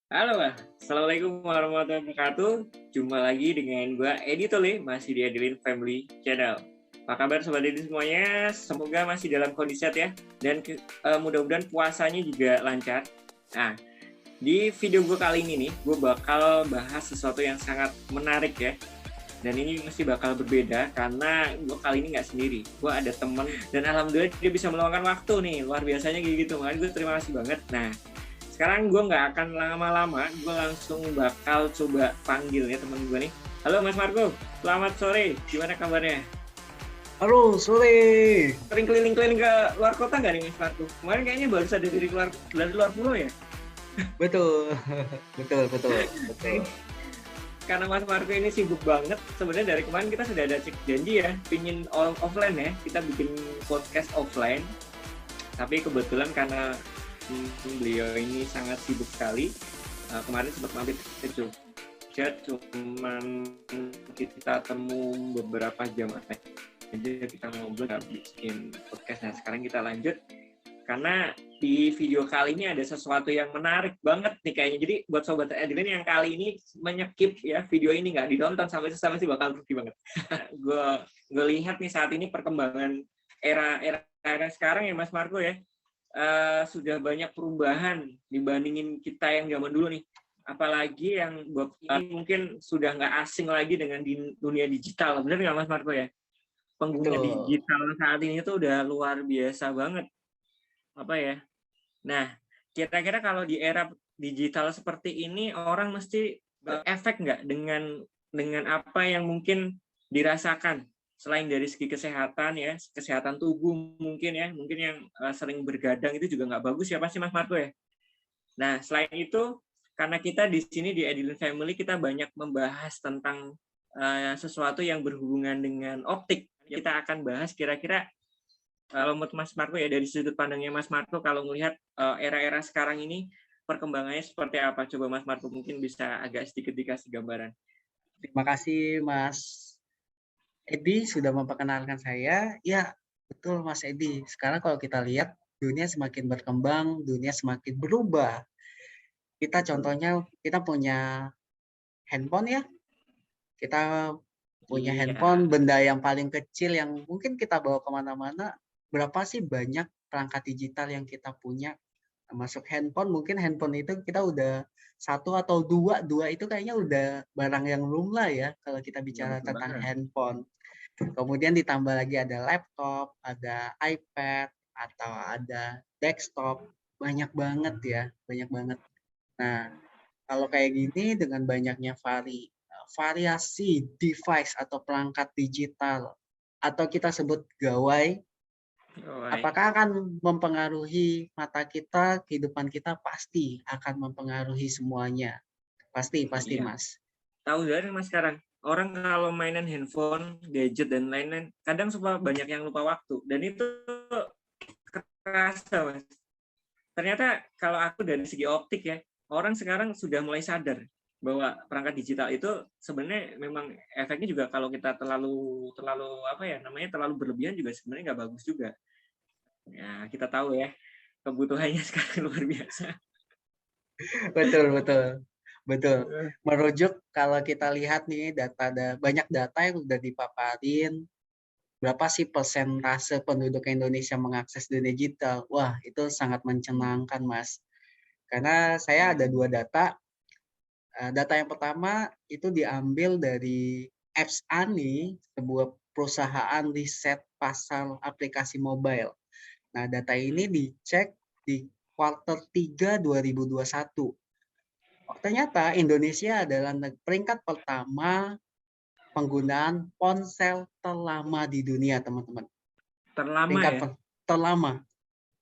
Halo, Assalamualaikum warahmatullahi wabarakatuh. Jumpa lagi dengan gue Edi Tole, masih di Edilin Family Channel. Apa kabar Sobat Edi semuanya? Semoga masih dalam kondisi sehat ya. Dan mudah-mudahan puasanya juga lancar. Nah, di video gue kali ini nih, gue bakal bahas sesuatu yang sangat menarik ya. Dan ini mesti bakal berbeda karena gue kali ini nggak sendiri. Gue ada temen dan alhamdulillah dia bisa meluangkan waktu nih. Luar biasanya kayak gitu. Makanya gue terima kasih banget. Nah, sekarang gue nggak akan lama-lama, gue langsung bakal coba panggil ya temen gue nih. Halo Mas Marco, selamat sore. Gimana kabarnya? Halo, sore. Sering keliling-keliling ke luar kota nggak nih Mas Marco? Kemarin kayaknya baru saja dari luar pulau ya? Betul, betul, betul, betul. Karena Mas Marco ini sibuk banget, sebenarnya dari kemarin kita sudah ada cek janji ya, pingin offline ya, kita bikin podcast offline. Tapi kebetulan karena beliau ini sangat sibuk sekali, kemarin sempat mampir ke Jogja, cuman kita temu beberapa jam aja kita ngobrol nggak bikin podcast. Nah sekarang kita lanjut karena di video kali ini ada sesuatu yang menarik banget nih kayaknya. Jadi buat Sobat Edilin yang kali ini menyekip ya video ini nggak ditonton sampai selesai sih bakal rugi banget. gue lihat nih saat ini perkembangan era sekarang ya Mas Marco ya, sudah banyak perubahan dibandingin kita yang zaman dulu nih. Apalagi yang ini mungkin sudah nggak asing lagi dengan dunia digital. Bener nggak Mas Marco ya? Pengguna Betul. digital saat ini tuh udah luar biasa banget. Apa ya? Nah, kira-kira kalau di era digital seperti ini, orang mesti efek nggak dengan apa yang mungkin dirasakan selain dari segi kesehatan ya, kesehatan tubuh mungkin yang sering bergadang itu juga nggak bagus ya pasti Mas Marco ya. Nah selain itu karena kita di sini di Edilin Family kita banyak membahas tentang sesuatu yang berhubungan dengan optik. Kita akan bahas kira-kira kalau menurut Mas Marco ya dari sudut pandangnya Mas Marco kalau melihat era-era sekarang ini perkembangannya seperti apa? Coba Mas Marco mungkin bisa agak sedikit dikasih gambaran. Terima kasih Mas Edi sudah memperkenalkan saya. Ya, betul Mas Edi. Sekarang kalau kita lihat dunia semakin berkembang, dunia semakin berubah. Kita contohnya kita punya handphone ya. Kita punya Iya, handphone, benda yang paling kecil yang mungkin kita bawa kemana-mana. Berapa sih banyak perangkat digital yang kita punya? Masuk handphone, mungkin handphone itu kita udah satu atau dua itu kayaknya udah barang yang lumrah ya kalau kita bicara betul tentang banget. handphone. Kemudian ditambah lagi ada laptop, ada iPad, atau ada desktop, banyak banget ya, banyak banget. Nah, kalau kayak gini dengan banyaknya variasi device atau perangkat digital atau kita sebut gawai, Oh, apakah akan mempengaruhi mata kita, kehidupan kita? Pasti akan mempengaruhi semuanya. Pasti, pasti iya. Mas. Tahu dari Mas sekarang, orang kalau mainan handphone, gadget dan lain-lain, kadang suka banyak yang lupa waktu. Dan itu kerasa, Mas. Ternyata kalau aku dari segi optik ya, orang sekarang sudah mulai sadar bahwa perangkat digital itu sebenarnya memang efeknya juga kalau kita terlalu terlalu apa ya namanya terlalu berlebihan juga sebenarnya nggak bagus juga. Ya kita tahu ya kebutuhannya sekarang luar biasa. Betul, betul. Betul. Merujuk kalau kita lihat nih banyak data yang sudah dipaparin, berapa sih persentase penduduk Indonesia mengakses dunia digital? Wah, itu sangat mencenangkan, Mas. Karena saya ada dua data. Data yang pertama itu diambil dari Apps Ani, sebuah perusahaan riset pasar aplikasi mobile. Nah, data ini dicek di kuartal 3 2021. Oh, ternyata Indonesia adalah peringkat pertama penggunaan ponsel terlama di dunia, teman-teman. Terlama Peringkat ya. terlama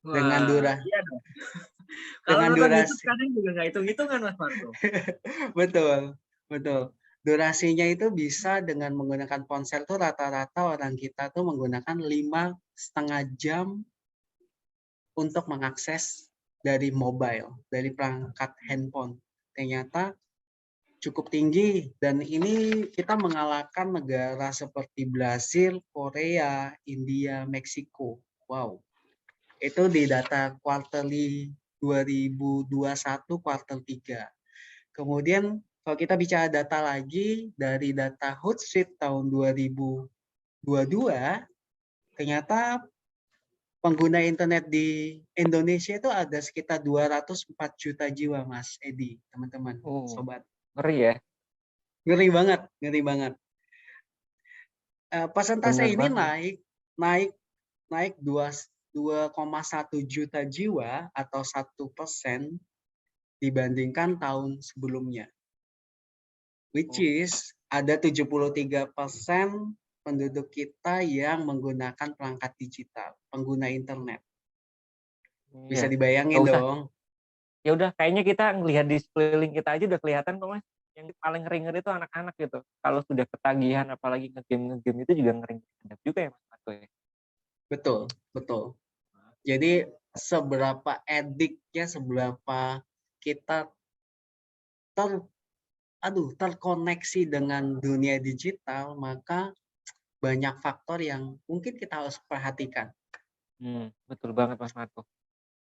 dengan Wah, durasi iya dong. Kalau dengan nonton YouTube durasi kadang juga nggak hitung-hitungan Mas Marco. betul, betul. Durasinya itu bisa dengan menggunakan ponsel tuh rata-rata orang kita tuh menggunakan 5,5 jam untuk mengakses dari mobile, dari perangkat handphone. Ternyata cukup tinggi dan ini kita mengalahkan negara seperti Brasil, Korea, India, Meksiko. Wow. Itu di data quarterly 2021 kuartal 3. Kemudian kalau kita bicara data lagi, dari data Hootsuite tahun 2022, ternyata pengguna internet di Indonesia itu ada sekitar 204 juta jiwa, Mas Edi, teman-teman, Oh, sobat. ngeri ya. Ngeri banget, ngeri banget. Persentase Bener ini banget. naik naik 2,1 juta jiwa atau 1% dibandingkan tahun sebelumnya. Which Oh, is ada 73% penduduk kita yang menggunakan perangkat digital, pengguna internet. iya. Bisa Gak dibayangin usah. dong. Ya udah, kayaknya kita ngelihat di sekeliling kita aja udah kelihatan kok Mas. Yang paling ngeri-ngeri itu anak-anak gitu. Kalau sudah ketagihan apalagi ngegame itu juga ngeri sedap juga ya Mas Marco ya. Betul, betul. Jadi seberapa ediknya, seberapa kita ter terkoneksi dengan dunia digital, maka banyak faktor yang mungkin kita harus perhatikan. Betul banget Mas Marco.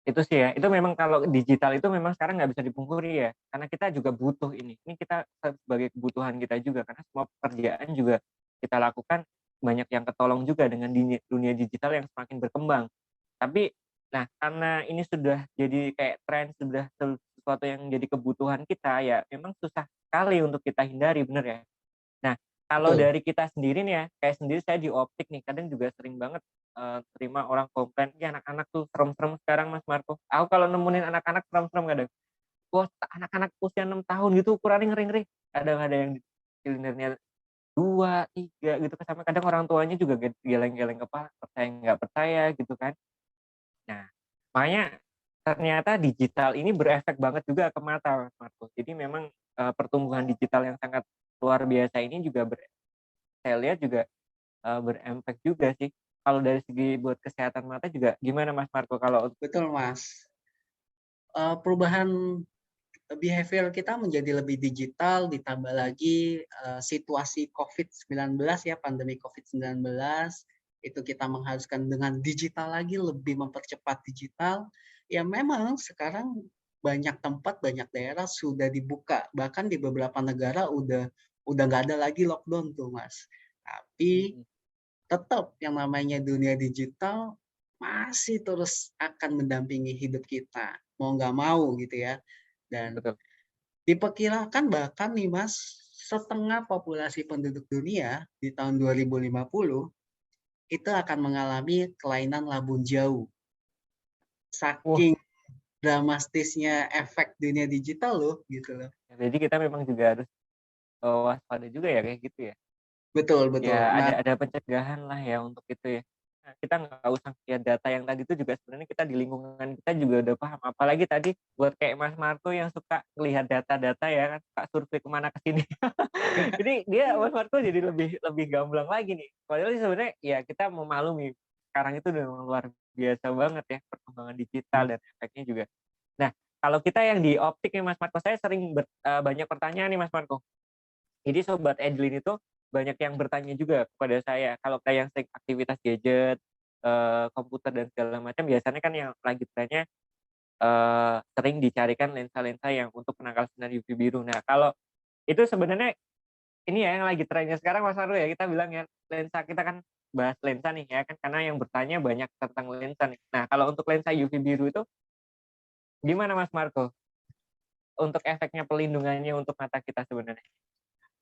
Itu sih ya, itu memang kalau digital itu memang sekarang nggak bisa dipungkiri ya, karena kita juga butuh ini. Ini kita sebagai kebutuhan kita juga, karena semua pekerjaan juga kita lakukan banyak yang ketolong juga dengan dunia digital yang semakin berkembang. Tapi, nah karena ini sudah jadi kayak tren, sudah sesuatu yang jadi kebutuhan kita, ya memang susah sekali untuk kita hindari, bener ya? Nah, kalau Betul. dari kita sendiri nih ya, kayak sendiri saya di optik nih, kadang juga sering banget, terima orang komplain, "Ih anak-anak tuh serem-serem sekarang Mas Marco." Aku kalau nemenin anak-anak serem-serem kadang, wah anak-anak usia 6 tahun gitu ukurannya ngeri-ngeri. Kadang ada yang silinder 2 3 gitu kan, sampai kadang orang tuanya juga geleng-geleng kepala, percaya nggak percaya gitu kan. Nah, makanya ternyata digital ini berefek banget juga ke mata Mas Marco. Jadi memang, pertumbuhan digital yang sangat luar biasa ini juga saya lihat juga, berefek juga sih. Kalau dari segi buat kesehatan mata juga gimana Mas Marco kalau Betul, Mas. Perubahan behavior kita menjadi lebih digital, ditambah lagi situasi COVID-19 ya, pandemi COVID-19, itu kita mengharuskan dengan digital lagi, lebih mempercepat digital. Ya memang sekarang banyak tempat, banyak daerah sudah dibuka. Bahkan di beberapa negara udah nggak ada lagi lockdown tuh, Mas. Tapi mhm, tetap yang namanya dunia digital masih terus akan mendampingi hidup kita, mau nggak mau gitu ya. Dan betul. diperkirakan bahkan nih Mas, setengah populasi penduduk dunia di tahun 2050 itu akan mengalami kelainan labun jauh. Wah, Saking dramatisnya efek dunia digital loh, gitu loh. jadi kita memang juga harus, waspada juga ya kayak gitu ya? Betul, betul. Ya Nah, ada pencegahan lah ya untuk itu ya. Nah, kita nggak usah lihat data yang tadi itu juga sebenarnya kita di lingkungan kita juga udah paham. Apalagi tadi buat kayak Mas Marco yang suka ngelihat data-data ya kan, suka survei kemana ke sini. Jadi dia Mas Marco jadi lebih lebih gamblang lagi nih. Padahal sih sebenarnya ya kita memaklumi sekarang itu udah luar biasa banget ya perkembangan digital dan efeknya juga. Nah, kalau kita yang di optik nih Mas Marco, saya sering banyak pertanyaan nih Mas Marco. Jadi sobat Edlin itu banyak yang bertanya juga kepada saya, kalau kayak yang sering aktivitas gadget, komputer dan segala macam biasanya kan yang lagi trennya, sering dicarikan lensa-lensa yang untuk penangkal sinar UV biru. Nah, kalau itu sebenarnya ini ya yang lagi trennya sekarang Mas Ardo ya, kita bilang ya, lensa kita kan bahas lensa nih ya kan, karena yang bertanya banyak tentang lensa nih. Nah, kalau untuk lensa UV biru itu gimana Mas Marco? Untuk efeknya pelindungannya untuk mata kita sebenarnya?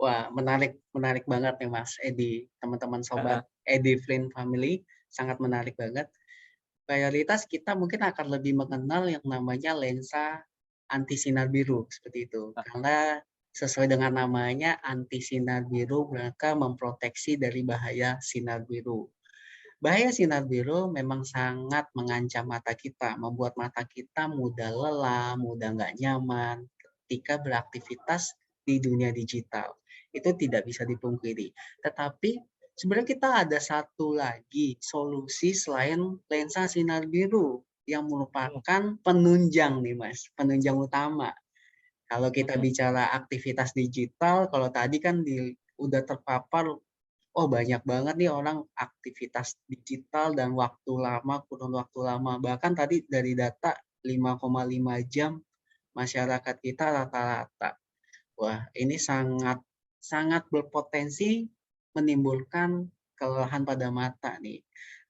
wah menarik menarik banget nih Mas Edi, teman-teman sobat Heeh, Edi Flynn Family, sangat menarik banget. Mayoritas kita mungkin akan lebih mengenal yang namanya lensa anti sinar biru seperti itu. heeh, Karena sesuai dengan namanya anti sinar biru mereka memproteksi dari bahaya sinar biru. Bahaya sinar biru memang sangat mengancam mata kita, membuat mata kita mudah lelah, mudah nggak nyaman ketika beraktivitas di dunia digital. Itu tidak bisa dipungkiri. Tetapi sebenarnya kita ada satu lagi solusi selain lensa sinar biru yang mhm, merupakan penunjang nih Mas, penunjang utama. Kalau kita mhm. bicara aktivitas digital, kalau tadi kan udah terpapar, oh banyak banget nih orang aktivitas digital dan waktu lama, kurun waktu lama. Bahkan tadi dari data 5,5 jam masyarakat kita rata-rata. wah ini sangat sangat berpotensi menimbulkan kelelahan pada mata nih.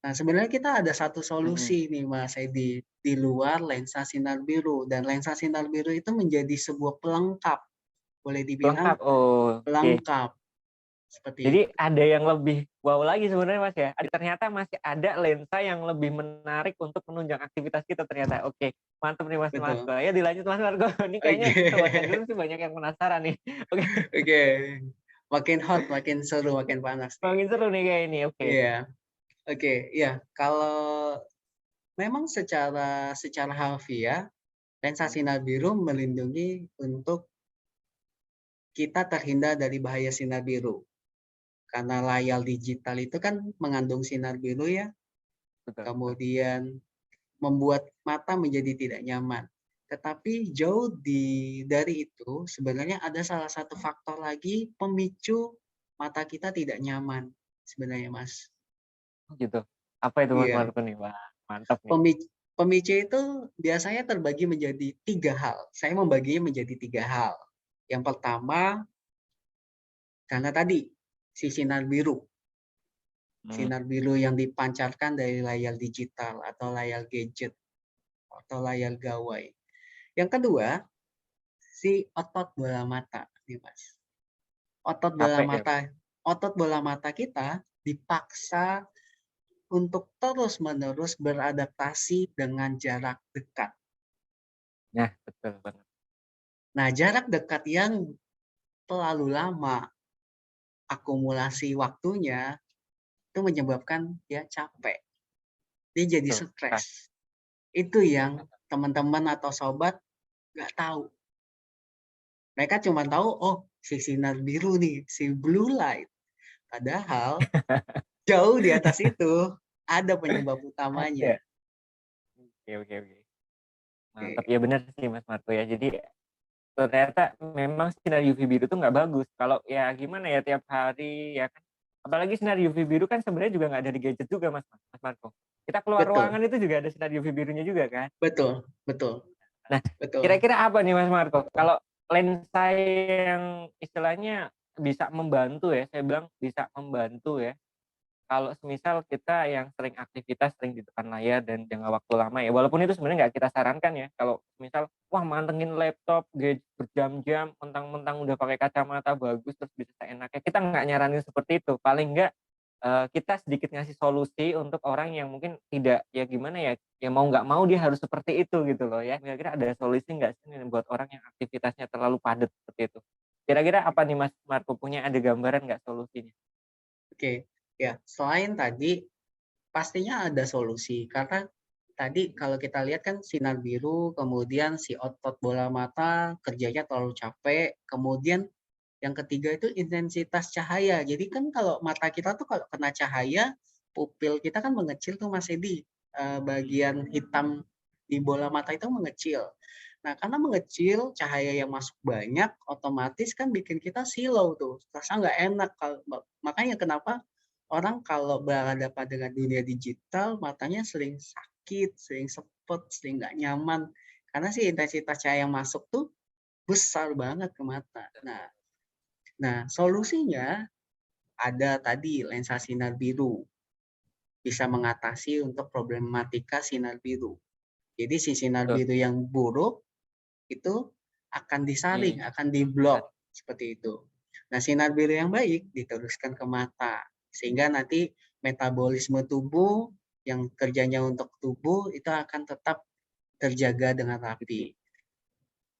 Nah, sebenarnya kita ada satu Mhm. solusi nih Mas Edi, di luar lensa sinar biru, dan lensa sinar biru itu menjadi sebuah pelengkap, boleh dibilang Lengkap, oke. pelengkap seperti Jadi itu. ada yang lebih wow lagi sebenarnya Mas ya, ternyata masih ada lensa yang lebih menarik untuk menunjang aktivitas kita ternyata. Oke, mantap nih Mas Marco. Betul. Ya dilanjut Mas Marco, ini kayaknya Oke. Sobat Pendulum sih banyak yang penasaran nih. Oke, Oke. Makin hot, makin seru, makin panas nih. makin seru nih kayak ini, oke. Iya. Oke, iya. Kalau memang secara secara harfiah, lensa Mhm, sinar biru melindungi untuk kita terhindar dari bahaya sinar biru. Karena layar digital itu kan mengandung sinar biru ya, betul betul. kemudian membuat mata menjadi tidak nyaman. Tetapi jauh dari itu, sebenarnya ada salah satu faktor lagi pemicu mata kita tidak nyaman sebenarnya, Mas. Oh gitu. Apa itu Mas Iya, Marco nih? Wah, mantap nih. pemicu itu biasanya terbagi menjadi 3 hal. Saya membaginya menjadi 3 hal. Yang pertama, karena tadi, si sinar biru. Mhm, Sinar biru yang dipancarkan dari layar digital atau layar gadget atau layar gawai. Yang kedua, si otot bola mata nih, Mas. Otot bola capek ya? mata otot bola mata kita dipaksa untuk terus-menerus beradaptasi dengan jarak dekat. Nah, betul banget. Nah, jarak dekat yang terlalu lama akumulasi waktunya itu menyebabkan dia capek, dia jadi Betul. Nah, stres. Itu yang teman-teman atau sobat nggak tahu. Mereka cuma tahu, oh si sinar biru nih, si blue light. Padahal jauh di atas itu ada penyebab utamanya. ada. Oke oke oke. Mantap, Oke, ya benar sih Mas Marco ya. Jadi ternyata memang sinar UV biru itu nggak bagus. Kalau ya gimana ya tiap hari ya kan. Apalagi sinar UV biru kan sebenarnya juga nggak ada di gadget juga Mas Marco. Kita keluar betul, ruangan itu juga ada sinar UV birunya juga kan. betul, betul, Nah, betul. kira-kira apa nih Mas Marco? Kalau lensa yang istilahnya bisa membantu ya, saya bilang bisa membantu ya. Kalau semisal kita yang sering aktivitas, sering di depan layar dan jangka waktu lama ya, walaupun itu sebenarnya nggak kita sarankan ya, kalau misal, wah mantengin laptop, gadget berjam-jam, mentang-mentang udah pakai kacamata bagus, terus bisa seenaknya, kita nggak nyaranin seperti itu. Paling nggak, kita sedikit ngasih solusi untuk orang yang mungkin tidak, ya gimana ya, ya mau nggak mau dia harus seperti itu gitu loh ya. Kira-kira ada solusi nggak sih nih buat orang yang aktivitasnya terlalu padat seperti itu? Kira-kira apa nih Mas Marco, punya ada gambaran nggak solusinya? Oke, ya selain tadi pastinya ada solusi karena tadi kalau kita lihat kan sinar biru, kemudian si otot bola mata kerjanya terlalu capek, kemudian yang ketiga itu intensitas cahaya. Jadi kan kalau mata kita tuh kalau kena cahaya, pupil kita kan mengecil tuh Mas Edi, bagian hitam di bola mata itu mengecil. Nah, karena mengecil, cahaya yang masuk banyak, otomatis kan bikin kita silau tuh, rasa nggak enak. Makanya kenapa orang kalau berhadapan dengan dunia digital, matanya sering sakit, sering sepet, sering nggak nyaman. Karena sih intensitas cahaya yang masuk tuh besar banget ke mata. Nah, solusinya ada tadi lensa sinar biru, bisa mengatasi untuk problematika sinar biru. Jadi si sinar Betul. biru yang buruk itu akan disaring, Di akan diblok seperti itu. Nah, sinar biru yang baik diteruskan ke mata sehingga nanti metabolisme tubuh yang kerjanya untuk tubuh itu akan tetap terjaga dengan rapi.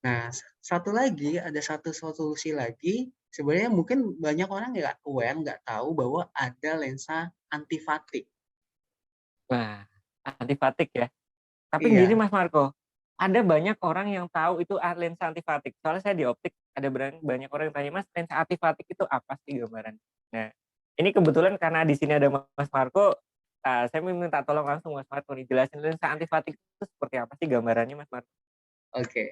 Nah, ada satu solusi lagi, sebenarnya mungkin banyak orang nggak aware, nggak tahu bahwa ada lensa anti fatigue. Wah, anti fatigue ya. Tapi gini Iya, Mas Marco, ada banyak orang yang tahu itu lensa anti fatigue. Soalnya saya di optik ada banyak orang yang tanya, "Mas, lensa anti fatigue itu apa sih gambaran?" Nah, ini kebetulan karena di sini ada Mas Marco, saya minta tolong langsung Mas Marco nih, jelasin lensa anti fatigue itu seperti apa sih gambarannya Mas Marco? oke.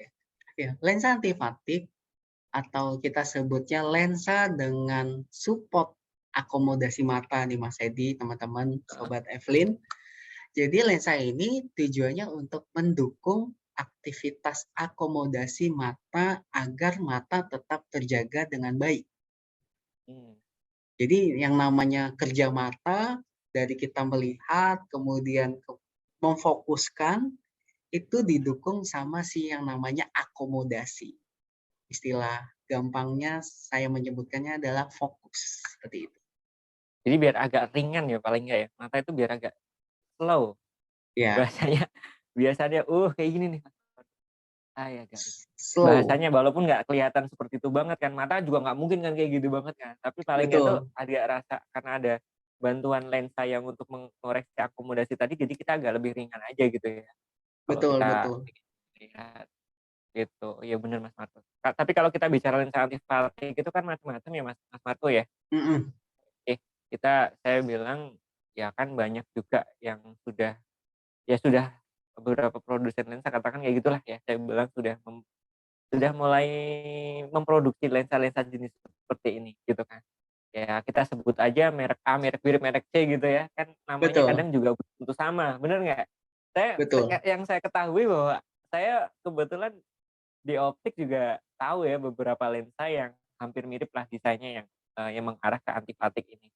Ya, lensa anti fatigue atau kita sebutnya lensa dengan support akomodasi mata nih Mas Edi, teman-teman, Heeh. Sobat Evelyn. Jadi lensa ini tujuannya untuk mendukung aktivitas akomodasi mata agar mata tetap terjaga dengan baik. Hmm. Jadi yang namanya kerja mata dari kita melihat kemudian memfokuskan itu didukung sama si yang namanya akomodasi. Istilah gampangnya saya menyebutkannya adalah fokus seperti itu. Jadi biar agak ringan ya paling nggak ya, mata itu biar agak slow. Ya, Bahasanya biasanya, kayak gini nih, agak ringan. slow. Bahasanya walaupun nggak kelihatan seperti itu banget kan, mata juga nggak mungkin kan kayak gitu banget kan, tapi paling nggak tuh Betul, agak rasa karena ada bantuan lensa yang untuk mengoreksi akomodasi tadi, jadi kita agak lebih ringan aja gitu ya, kalau betul, kita betul. lihat gitu. Iya bener Mas Marco. Tapi kalau kita bicara lensa anti-fatigue itu kan macam-macam ya Mas Marco ya? Mm-mm. Saya bilang, ya kan banyak juga yang sudah beberapa produsen lensa katakan kayak gitulah ya, saya bilang sudah mulai memproduksi lensa-lensa jenis seperti ini gitu kan. Ya kita sebut aja merek A, merek B, merek C gitu ya, kan namanya Betul, kadang juga belum tentu sama, bener nggak? betul. Yang saya ketahui bahwa saya kebetulan di optik juga tahu ya beberapa lensa yang hampir mirip lah desainnya yang mengarah ke anti-fatigue ini.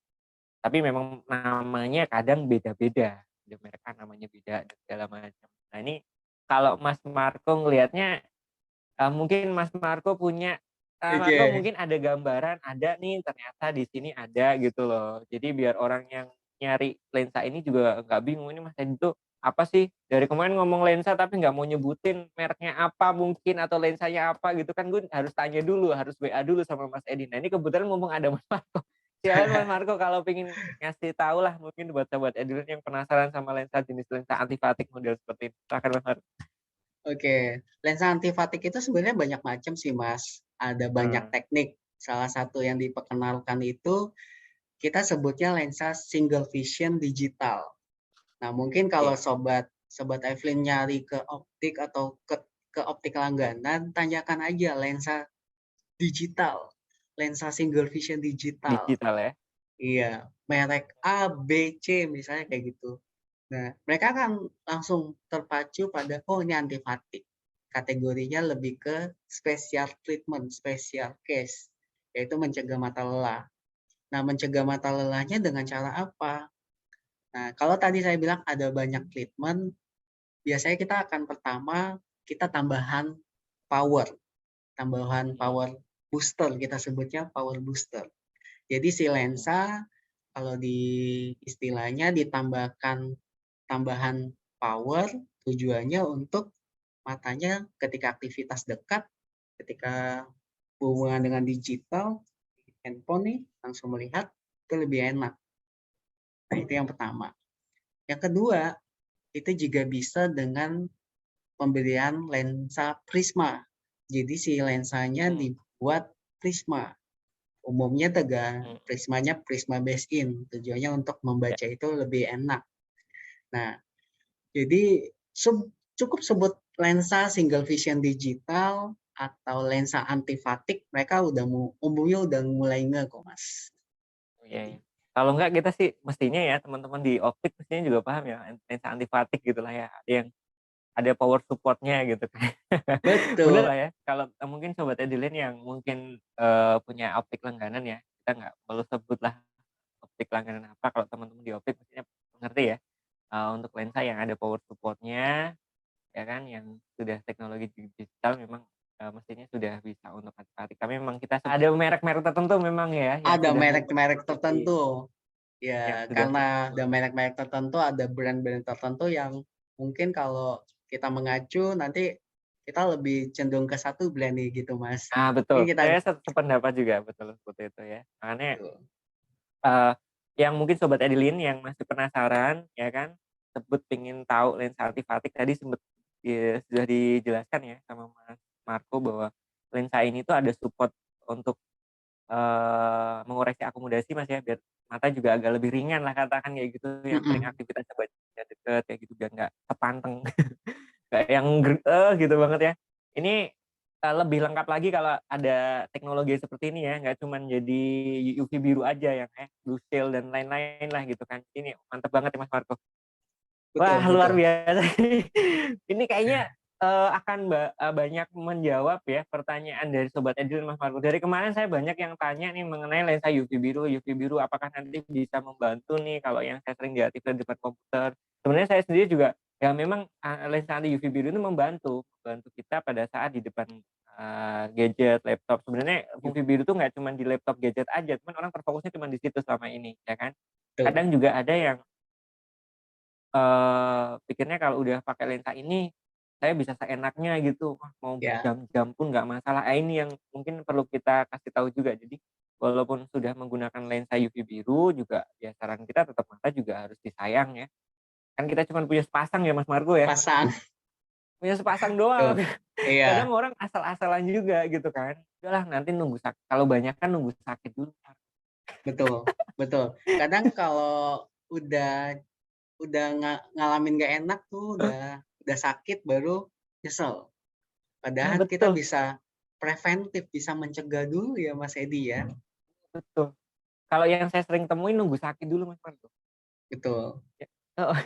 Tapi memang namanya kadang beda-beda, ada merek A namanya beda dan segala macam. Nah ini kalau Mas Marco ngelihatnya, mungkin Mas Marco punya Mas Marco Oke. mungkin ada gambaran, ada nih ternyata di sini ada gitu loh. Jadi biar orang yang nyari lensa ini juga nggak bingung, ini Mas Edi tuh apa sih? Dari kemarin ngomong lensa tapi nggak mau nyebutin mereknya apa mungkin atau lensanya apa gitu kan, gue harus tanya dulu, harus WA dulu sama Mas Edi. Nah ini kebetulan mumpung ada Mas Marco. Silakan Mas Marco kalau pengen ngasih tahu lah mungkin buat sobat Edilin yang penasaran sama lensa jenis lensa anti-fatigue model seperti ini. Silakan Mas Marco. Oke, lensa antifatik itu sebenarnya banyak macam sih, Mas. Ada banyak Hmm, teknik. Salah satu yang diperkenalkan itu kita sebutnya lensa single vision digital. Nah, mungkin kalau oke. sobat sobat Evelyn nyari ke optik atau ke optik langganan, tanyakan aja lensa digital, lensa single vision digital. Digital ya. Iya, merek A, B, C misalnya kayak gitu. Nah, mereka akan langsung terpacu pada, oh ini antifatik. Kategorinya lebih ke special treatment, special case, yaitu mencegah mata lelah. Nah, mencegah mata lelahnya dengan cara apa? Nah, kalau tadi saya bilang ada banyak treatment, biasanya kita akan pertama, kita tambahan Hmm, power booster, kita sebutnya power booster. Jadi si hmm. lensa, kalau di istilahnya ditambahkan tambahan power, tujuannya untuk matanya ketika aktivitas dekat, ketika berhubungan dengan digital, handphone nih, langsung melihat, itu lebih enak. Nah, itu yang pertama. Yang kedua, itu juga bisa dengan pemberian lensa prisma. Jadi si lensanya Hmm, dibuat prisma. Umumnya hmm, prismanya prisma base in. Tujuannya untuk ya. membaca itu lebih enak. Nah, jadi cukup sebut lensa single vision digital atau lensa antifatik, mereka umumnya udah mulai kok, Mas. Oh, iya, iya. Kalau enggak kita sih mestinya ya teman-teman di optik mestinya juga paham ya lensa anti-fatigue gitulah ya. Ada yang ada power support-nya gitu kan. Bener Betul. lah ya. Kalau mungkin sobat Edilin yang mungkin punya optik langganan ya, kita nggak perlu sebut lah optik langganan apa. Kalau teman-teman di optik mestinya mengerti ya. Untuk lensa yang ada power support-nya, ya kan, yang sudah teknologi digital memang mestinya sudah bisa untuk anti-fatigue. Tapi memang kita ada merek-merek tertentu memang ya yang Ada sudah merek-merek memproduksi tertentu. yang Ya, sudah karena ada merek-merek tertentu, ada brand-brand tertentu yang mungkin kalau kita mengacu nanti kita lebih cenderung ke satu brand nih gitu, Mas. betul. Ini kita Saya sependapat juga betul seperti itu ya. Makanya tuh. eee, yang mungkin sobat Edilin yang masih penasaran ya kan, sebut pengen tahu lensa anti-fatigue tadi sempet sudah dijelaskan ya sama Mas Marco bahwa lensa ini tuh ada support untuk mengoreksi akomodasi Mas ya, biar mata juga agak lebih ringan lah katakan kayak gitu, yang sering Mhm. aktivitasnya baca deket kayak gitu, biar nggak kepanteng, nggak yang gitu banget ya. Ini, lebih lengkap lagi kalau ada teknologi seperti ini ya, nggak cuman jadi UV biru aja yang blue shield dan lain-lain lah gitu kan. Ini mantep banget ya Mas Marco. Betul, Wah luar betul. biasa. Ini kayaknya, akan banyak menjawab ya pertanyaan dari Sobat Edilin, Mas Marco. Dari kemarin saya banyak yang tanya nih mengenai lensa UV biru. UV biru apakah nanti bisa membantu nih kalau yang saya sering diaktif di depan komputer. Sebenarnya saya sendiri juga ya memang lensa anti UV biru itu membantu kita pada saat di depan gadget, laptop. Sebenarnya UV biru tuh nggak cuma di laptop gadget aja, cuman orang terfokusnya cuma di situ selama ini, ya kan. Kadang juga ada yang pikirnya kalau udah pakai lensa ini saya bisa seenaknya gitu, wah mau Ya, berjam-jam pun nggak masalah. Ini yang mungkin perlu kita kasih tahu juga. Jadi walaupun sudah menggunakan lensa UV biru juga ya saran kita tetap mata juga harus disayang ya. Kan kita cuma punya sepasang ya Mas Margo ya, pasang. punya sepasang doang. Tuh. Iya, Kadang orang asal-asalan juga gitu kan. Udahlah nanti nunggu sakit, kalau banyak kan nunggu sakit dulu. betul, betul. Kadang kalau udah ngalamin nggak enak tuh, udah sakit baru nyesel. Nah Padahal kita betul, bisa preventif, bisa mencegah dulu ya Mas Edi ya. betul. Kalau yang saya sering temuin nunggu sakit dulu Mas Margo. Betul. Ya. Oh.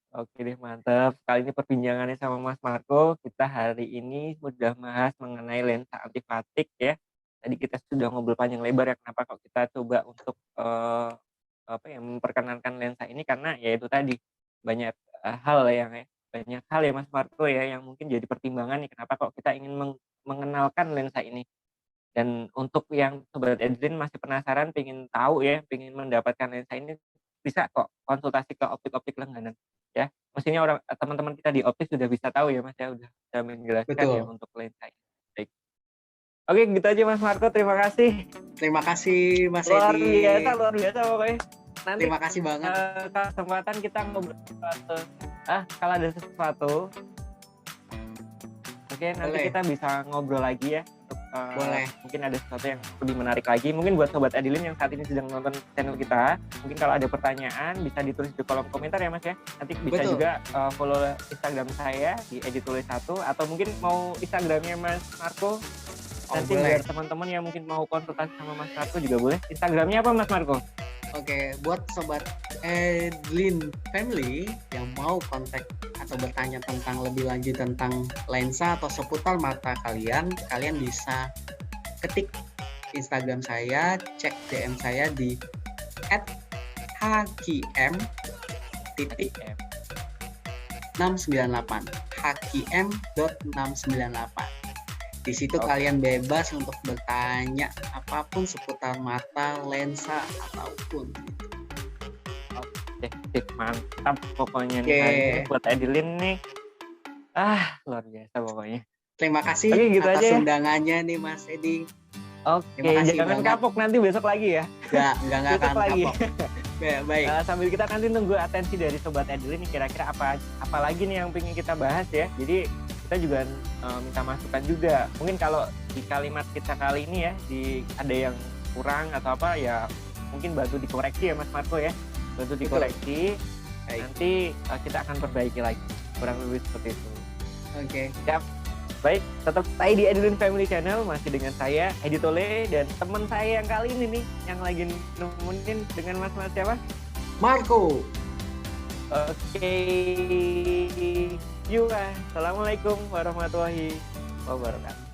Oke deh, mantap. Kali ini perbincangannya sama Mas Marco. Kita hari ini sudah bahas mengenai lensa antifatik ya. Tadi kita sudah ngobrol panjang lebar ya kenapa kok kita coba untuk memperkenalkan lensa ini karena ya itu tadi banyak banyak hal ya Mas Marco ya yang mungkin jadi pertimbangan nih kenapa kok kita ingin mengenalkan lensa ini. Dan untuk yang Sobat Edrin masih penasaran, pengen tahu ya, pengen mendapatkan lensa ini, bisa kok konsultasi ke optik-optik langganan ya. Mestinya teman-teman kita di optik sudah bisa tahu ya Mas ya, udah bisa menjelaskan ya Betul. untuk lensa ini. Baik. Oke, gitu aja Mas Marco, terima kasih. Terima kasih Mas Luar Edi. biasa pokoknya. Nanti Terima kasih banget. kesempatan kita ngobrol sesuatu. Kalau ada sesuatu, oke, nanti Boleh. kita bisa ngobrol lagi ya. Boleh. Mungkin ada sesuatu yang lebih menarik lagi. Mungkin buat Sobat Edilin yang saat ini sedang nonton channel kita, mungkin kalau ada pertanyaan bisa ditulis di kolom komentar ya Mas ya. Nanti bisa Betul. juga follow Instagram saya di editulis1 atau mungkin mau Instagramnya Mas Marco. Nanti boleh. biar teman-teman yang mungkin mau konsultasi sama Mas Marco juga boleh. Instagramnya apa Mas Marco? Oke, buat Sobat Edlin Family yang mau kontak atau bertanya tentang lebih lanjut tentang lensa atau seputar mata kalian bisa ketik Instagram saya, cek DM saya di @hkm.698 hkm.698. Di situ kalian bebas untuk bertanya apapun seputar mata, lensa, ataupun gitu. Oke, mantap pokoknya nih hari ini buat Edilin nih. Luar biasa pokoknya. Terima kasih gitu atas aja ya. undangannya nih Mas Edi. Oke, jangan kapok nanti besok lagi ya. Enggak akan lagi. kapok. Ya, baik. Sambil kita nanti tunggu atensi dari Sobat Edilin nih kira-kira apa lagi nih yang pengen kita bahas ya. Jadi kita juga minta masukan juga. Mungkin kalau di kalimat kita kali ini ya, ada yang kurang atau apa ya, mungkin bantu dikoreksi ya Mas Marco ya. Bantu dikoreksi. Nanti kita akan perbaiki lagi. Kurang lebih seperti itu. Oke. Siap. Baik, tetap stay di Edilin Family Channel masih dengan saya Edi Tole dan teman saya yang kali ini nih yang lagi nemenin dengan Mas siapa? Marco. Oke. Assalamualaikum warahmatullahi wabarakatuh.